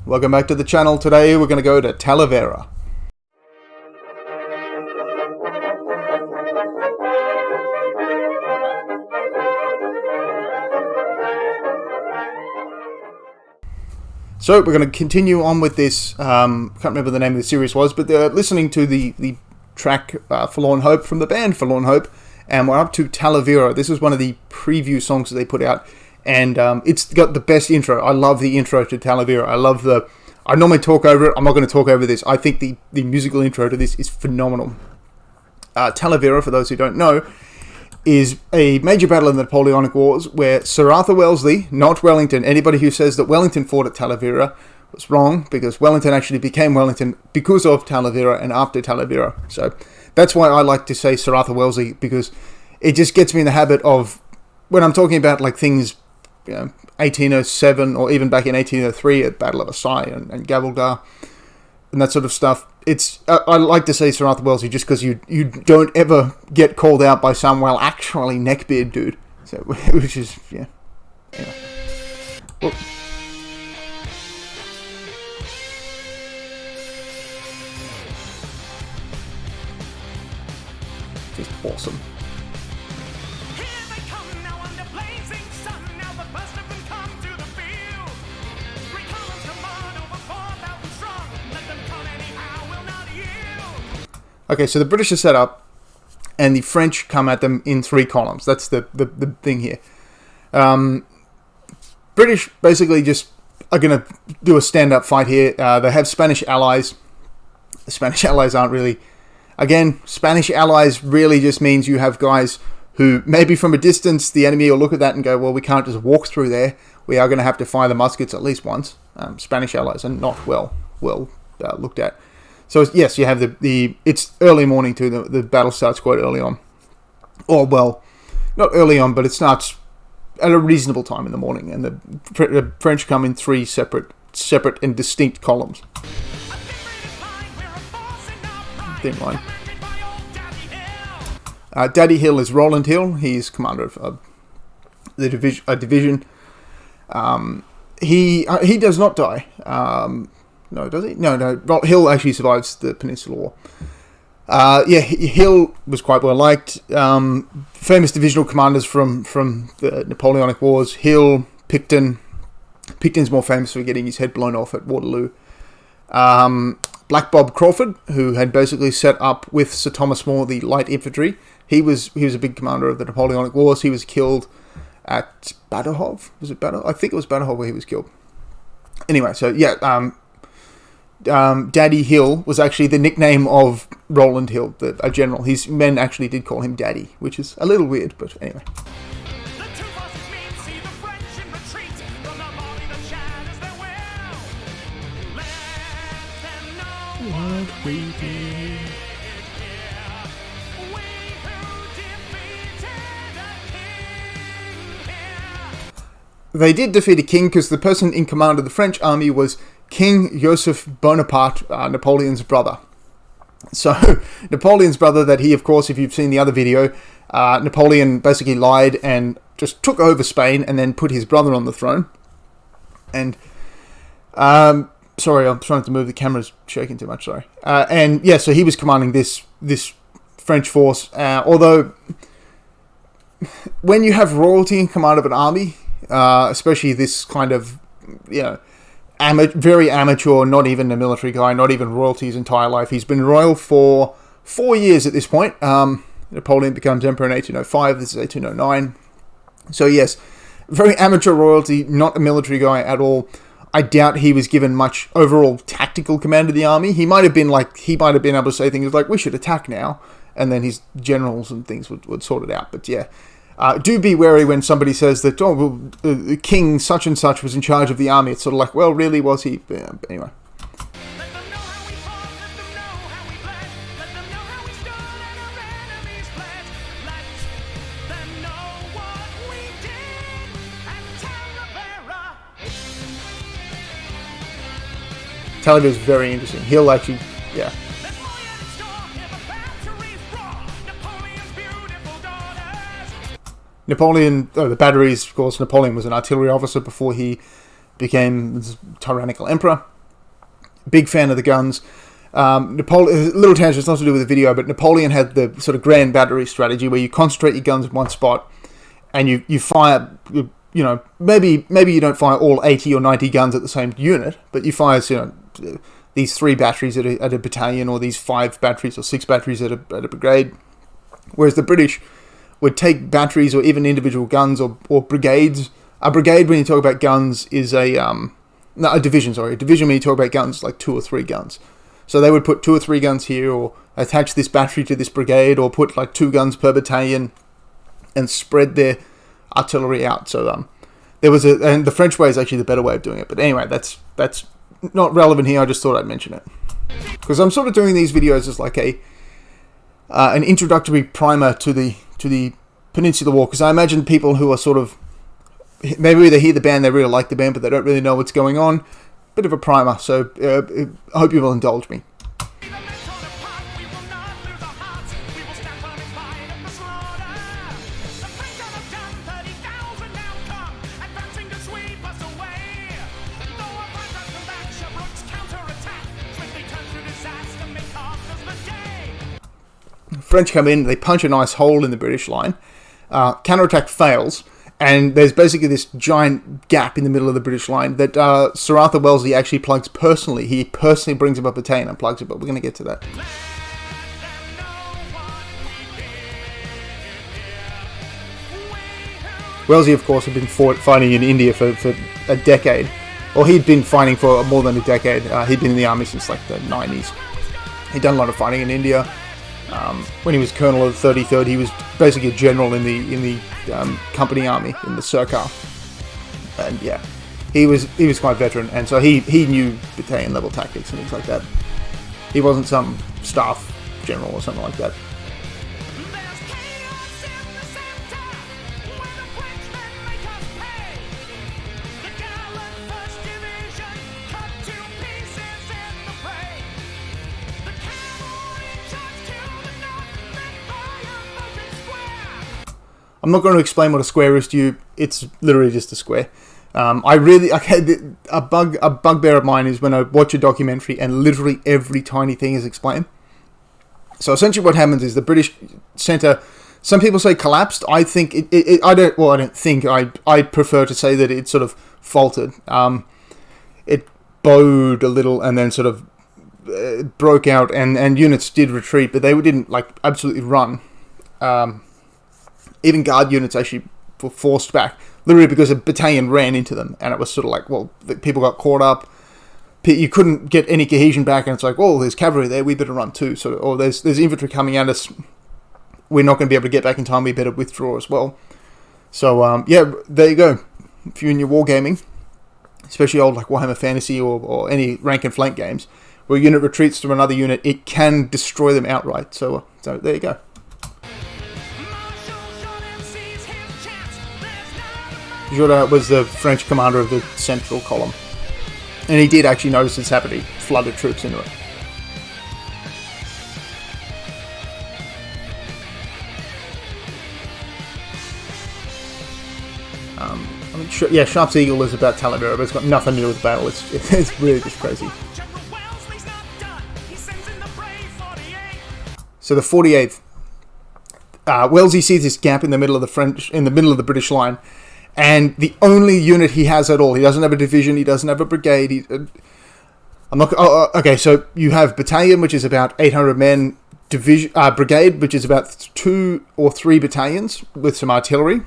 Welcome back to the channel. Today we're going to go to Talavera. So we're going to continue on with this, can't remember the name of the series was, but they're listening to the track Forlorn Hope from the band Forlorn Hope, and we're up to Talavera. This is one of the preview songs that they put out, and it's got the best intro. I love the intro to Talavera. I normally talk over it. I'm not going to talk over this. I think the musical intro to this is phenomenal. Talavera, for those who don't know, is a major battle in the Napoleonic Wars where Sir Arthur Wellesley, not Wellington, anybody who says that Wellington fought at Talavera was wrong, because Wellington actually became Wellington because of Talavera and after Talavera. So that's why I like to say Sir Arthur Wellesley, because it just gets me in the habit of, when I'm talking about like things, 1807 or even back in 1803 at Battle of Versailles and Gavaldar and that sort of stuff. I like to say Sir Arthur Wellesley just because you don't ever get called out by some, well, actually neckbeard dude. So, which is, yeah. Anyway. Well, just awesome. Okay, so the British are set up, and the French come at them in 3 columns. That's the thing here. British basically just are going to do a stand-up fight here. They have Spanish allies. The Spanish allies aren't really... Again, Spanish allies really just means you have guys who, maybe from a distance, the enemy will look at that and go, well, we can't just walk through there. We are going to have to fire the muskets at least once. Spanish allies are not well looked at. So, yes, you have it's early morning too. The battle starts quite early on. Or, well, not early on, but it starts at a reasonable time in the morning. And the French come in 3 separate and distinct columns. Thin line. Daddy Hill is Roland Hill. He's commander of a division. He does not die. No, does he? No. Hill actually survives the Peninsular War. Hill was quite well liked. Famous divisional commanders from the Napoleonic Wars. Hill, Picton. Picton's more famous for getting his head blown off at Waterloo. Black Bob Crawford, who had basically set up with Sir Thomas More the light infantry. He was a big commander of the Napoleonic Wars. He was killed at Badahov. Was it Badahov? I think it was Badahov where he was killed. Anyway, so yeah. Daddy Hill was actually the nickname of Roland Hill, a general. His men actually did call him Daddy, which is a little weird, but anyway. What we did. They did defeat a king because the person in command of the French army was King Joseph Bonaparte, Napoleon's brother. So, Napoleon's brother, that he, of course, if you've seen the other video, Napoleon basically lied and just took over Spain and then put his brother on the throne. And, sorry, I'm trying to move, the camera's shaking too much, sorry. And, yeah, so he was commanding this French force, although when you have royalty in command of an army, especially this kind of, very amateur, not even a military guy, not even royalty his entire life. He's been royal for 4 years at this point. Napoleon becomes emperor in 1805. This is 1809. So yes, very amateur royalty, not a military guy at all. I doubt he was given much overall tactical command of the army. He might have been able to say things like, we should attack now. And then his generals and things would sort it out. But yeah. Do be wary when somebody says that, the king such and such was in charge of the army. It's sort of like, well, really, was he? Anyway. Talavera is very interesting. He'll actually, yeah. Napoleon, the batteries, of course, Napoleon was an artillery officer before he became this tyrannical emperor. Big fan of the guns. Napoleon, little tangent, it's not to do with the video, but Napoleon had the sort of grand battery strategy where you concentrate your guns in one spot and you fire, maybe you don't fire all 80 or 90 guns at the same unit, but you fire, these 3 batteries at a battalion, or these 5 batteries or 6 batteries at a brigade. Whereas the British would take batteries or even individual guns or brigades. A brigade, when you talk about guns, is a division, sorry. A division, when you talk about guns, is like 2 or 3 guns. So they would put 2 or 3 guns here, or attach this battery to this brigade, or put like 2 guns per battalion, and spread their artillery out. So and the French way is actually the better way of doing it. But anyway, that's not relevant here. I just thought I'd mention it because I'm sort of doing these videos as like an introductory primer to the Peninsular War, because I imagine people who are sort of, maybe they hear the band, they really like the band, but they don't really know what's going on. Bit of a primer, so I hope you will indulge me. French come in, they punch a nice hole in the British line. Counterattack fails, and there's basically this giant gap in the middle of the British line that Sir Arthur Wellesley actually plugs personally. He personally brings up a battalion and plugs it, but we're going to get to that. Wellesley, of course, had been fighting in India for a decade. Or he'd been fighting for more than a decade. He'd been in the army since like the 90s. He'd done a lot of fighting in India. When he was colonel of the 33rd, he was basically a general in the company army, in the Sirkar. And yeah, he was quite veteran, and so he knew battalion level tactics and things like that. He wasn't some staff general or something like that. I'm not going to explain what a square is to you. It's literally just a square. A bugbear of mine is when I watch a documentary and literally every tiny thing is explained. So essentially what happens is the British centre, some people say collapsed. I think I prefer to say that it sort of faltered. It bowed a little and then sort of broke out, and units did retreat, but they didn't like absolutely run. Even guard units actually were forced back, literally because a battalion ran into them, and it was sort of like, well, people got caught up. You couldn't get any cohesion back, and it's like, well, there's cavalry there, we better run too. So, or there's infantry coming at us, we're not going to be able to get back in time, we better withdraw as well. So, yeah, there you go. If you're in your wargaming, especially old like Warhammer Fantasy or any rank and flank games, where a unit retreats to another unit, it can destroy them outright. So there you go. Jourda was the French commander of the central column, and he did actually notice this happening. He flooded troops into it. Sharp's Eagle is about Talavera, but it's got nothing to do with the battle. It's really just crazy. So the 48th, Wellesley sees this gap in the middle of the British line. And the only unit he has at all, he doesn't have a division, he doesn't have a brigade. Okay, so you have battalion, which is about 800 men, brigade, which is about 2 or 3 battalions with some artillery,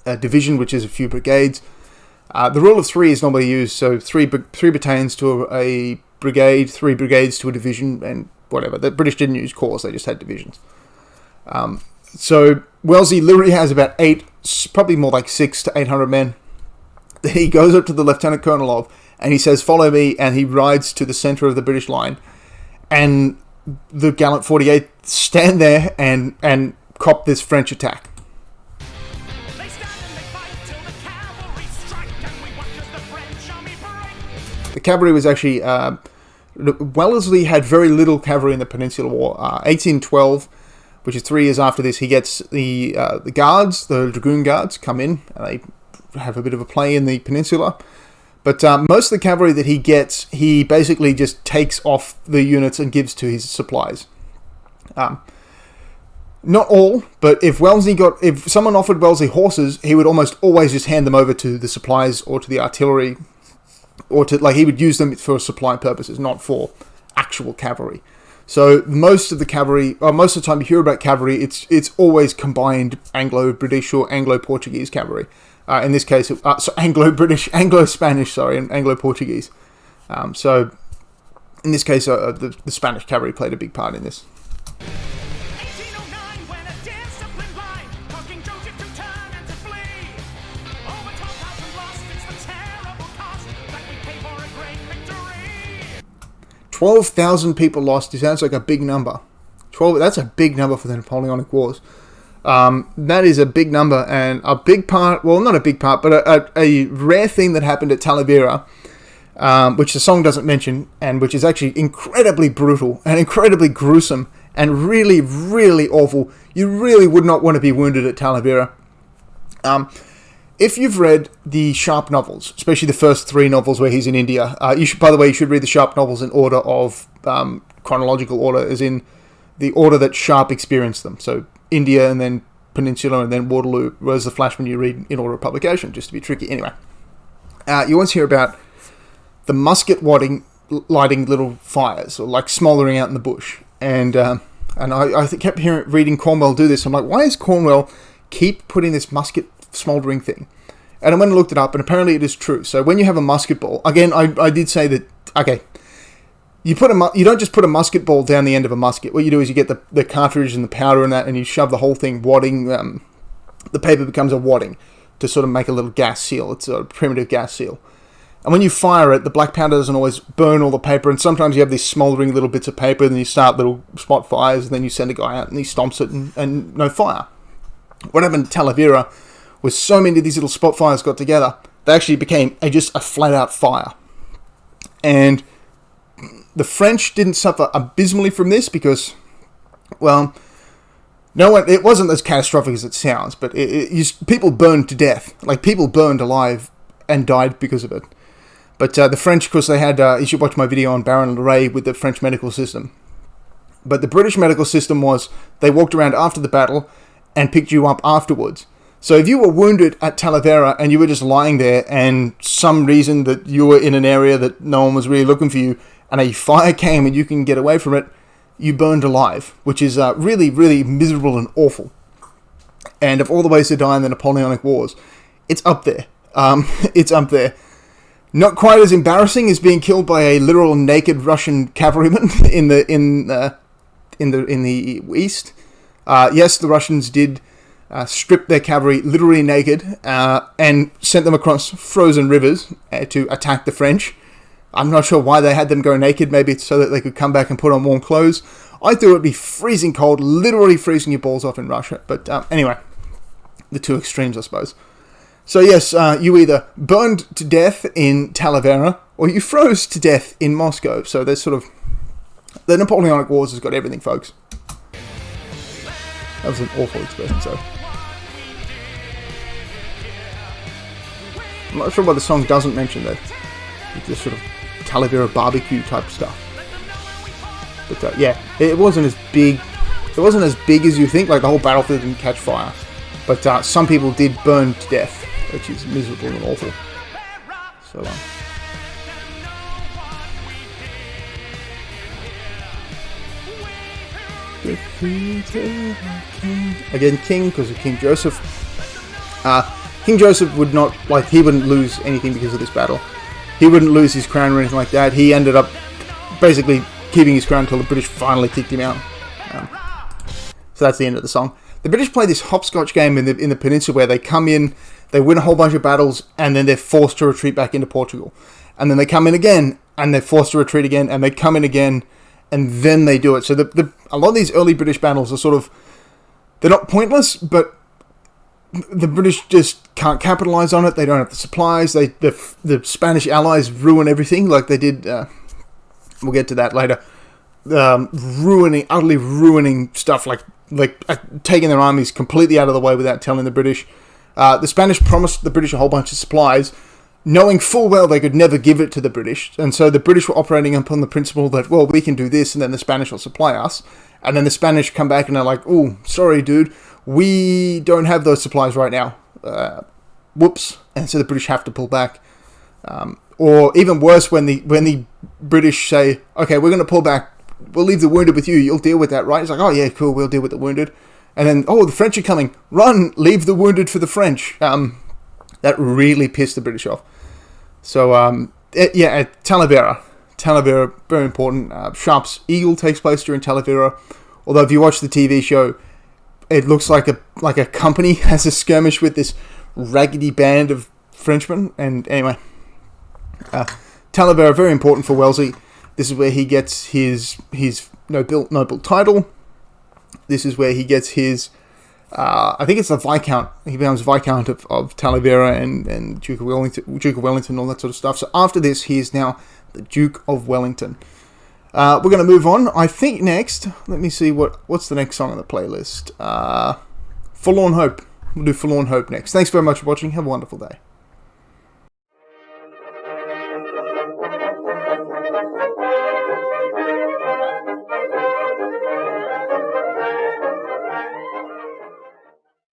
a division, which is a few brigades. The rule of 3 is normally used, so 3 battalions to a brigade, 3 brigades to a division, and whatever. The British didn't use corps, they just had divisions. So Wellesley literally has about 8, probably more like 6 to 800 men. He goes up to the lieutenant colonel of, and he says, "Follow me," and he rides to the centre of the British line. And the gallant 48 stand there and cop this French attack. The cavalry was actually... Wellesley had very little cavalry in the Peninsular War. 1812... which is 3 years after this, he gets the guards, the dragoon guards, come in, and they have a bit of a play in the peninsula. But most of the cavalry that he gets, he basically just takes off the units and gives to his supplies. Not all, but if someone offered Wellesley horses, he would almost always just hand them over to the supplies or to the artillery, or he would use them for supply purposes, not for actual cavalry. So most of the cavalry, or most of the time you hear about cavalry, it's always combined Anglo-British or Anglo-Portuguese cavalry. In this case, so Anglo-British, Anglo-Spanish, and Anglo-Portuguese. So in this case, the Spanish cavalry played a big part in this. Line, causing Joseph to turn and to flee. Over 12,000 lost, it's the terrible cost that we pay for a great victory. 12,000 people lost. It sounds like a big number. That's a big number for the Napoleonic Wars. That is a big number, and a big part, well, not a big part, but a rare thing that happened at Talavera, which the song doesn't mention, and which is actually incredibly brutal and incredibly gruesome and really, really awful. You really would not want to be wounded at Talavera. If you've read the Sharp novels, especially the first 3 novels where he's in India, you should read the Sharp novels in order of chronological order, as in the order that Sharp experienced them. So India, and then Peninsula, and then Waterloo, whereas the Flashman you read in order of publication, just to be tricky. Anyway, you once hear about the musket lighting little fires, or like smouldering out in the bush. And I kept reading Cornwell do this. I'm like, why does Cornwell keep putting this musket smouldering thing? And I went and looked it up, and apparently it is true. So when you have a musket ball, again, I did say that, okay, you don't just put a musket ball down the end of a musket. What you do is you get the cartridge and the powder and that, and you shove the whole thing wadding. The paper becomes a wadding to sort of make a little gas seal. It's a primitive gas seal. And when you fire it, the black powder doesn't always burn all the paper, and sometimes you have these smouldering little bits of paper, and then you start little spot fires, and then you send a guy out and he stomps it, and no fire. What happened at Talavera was so many of these little spot fires got together, they actually became just a flat-out fire. And the French didn't suffer abysmally from this because, well, it wasn't as catastrophic as it sounds, but people burned to death. Like, people burned alive and died because of it. But the French, of course, they had, you should watch my video on Baron Leray with the French medical system. But the British medical system was, they walked around after the battle and picked you up afterwards. So if you were wounded at Talavera and you were just lying there, and some reason that you were in an area that no one was really looking for you, and a fire came and you can get away from it, you burned alive, which is really, really miserable and awful. And of all the ways to die in the Napoleonic Wars, it's up there. It's up there. Not quite as embarrassing as being killed by a literal naked Russian cavalryman in the East. Yes, the Russians did strip their cavalry literally naked and sent them across frozen rivers to attack the French. I'm not sure why they had them go naked. Maybe it's so that they could come back and put on warm clothes. I thought it would be freezing cold, literally freezing your balls off in Russia. But anyway, the two extremes, I suppose. So yes, you either burned to death in Talavera or you froze to death in Moscow. So there's sort of... The Napoleonic Wars has got everything, folks. That was an awful expression, sorry. I'm not sure why the song doesn't mention that. It's just sort of Talavera barbecue type stuff. But yeah, it wasn't as big. It wasn't as big as you think. Like, the whole battlefield didn't catch fire. But some people did burn to death, which is miserable and awful. So, again, King, because of King Joseph. King Joseph would not, he wouldn't lose anything because of this battle. He wouldn't lose his crown or anything like that. He ended up basically keeping his crown until the British finally kicked him out. So that's the end of the song. The British play this hopscotch game in the peninsula where they come in, they win a whole bunch of battles, and then they're forced to retreat back into Portugal. And then they come in again, and they're forced to retreat again, and they come in again, and then they do it. So a lot of these early British battles are sort of, they're not pointless, but the British just can't capitalize on it. They don't have the supplies. The Spanish allies ruin everything, like they did. We'll get to that later. Utterly ruining stuff, like taking their armies completely out of the way without telling the British. The Spanish promised the British a whole bunch of supplies, knowing full well they could never give it to the British. And so the British were operating upon the principle that, well, we can do this and then the Spanish will supply us. And then the Spanish come back and they're like, oh, sorry, dude, we don't have those supplies right now. Whoops. And so the British have to pull back. Or even worse, when the British say, okay, we're going to pull back, we'll leave the wounded with you, you'll deal with that, right? It's like, oh yeah, cool, we'll deal with the wounded. And then, oh, the French are coming, run, leave the wounded for the French. That really pissed the British off. So, at Talavera, very important. Sharp's Eagle takes place during Talavera. Although if you watch the TV show, it looks like a company has a skirmish with this raggedy band of Frenchmen. And anyway, Talavera, very important for Wellesley. This is where he gets his noble title. This is where he gets his, I think it's the Viscount. He becomes Viscount of Talavera and Duke of Wellington, all that sort of stuff. So after this, he is now the Duke of Wellington. We're going to move on. I think next, let me see what's the next song on the playlist. Forlorn Hope. We'll do Forlorn Hope next. Thanks very much for watching. Have a wonderful day.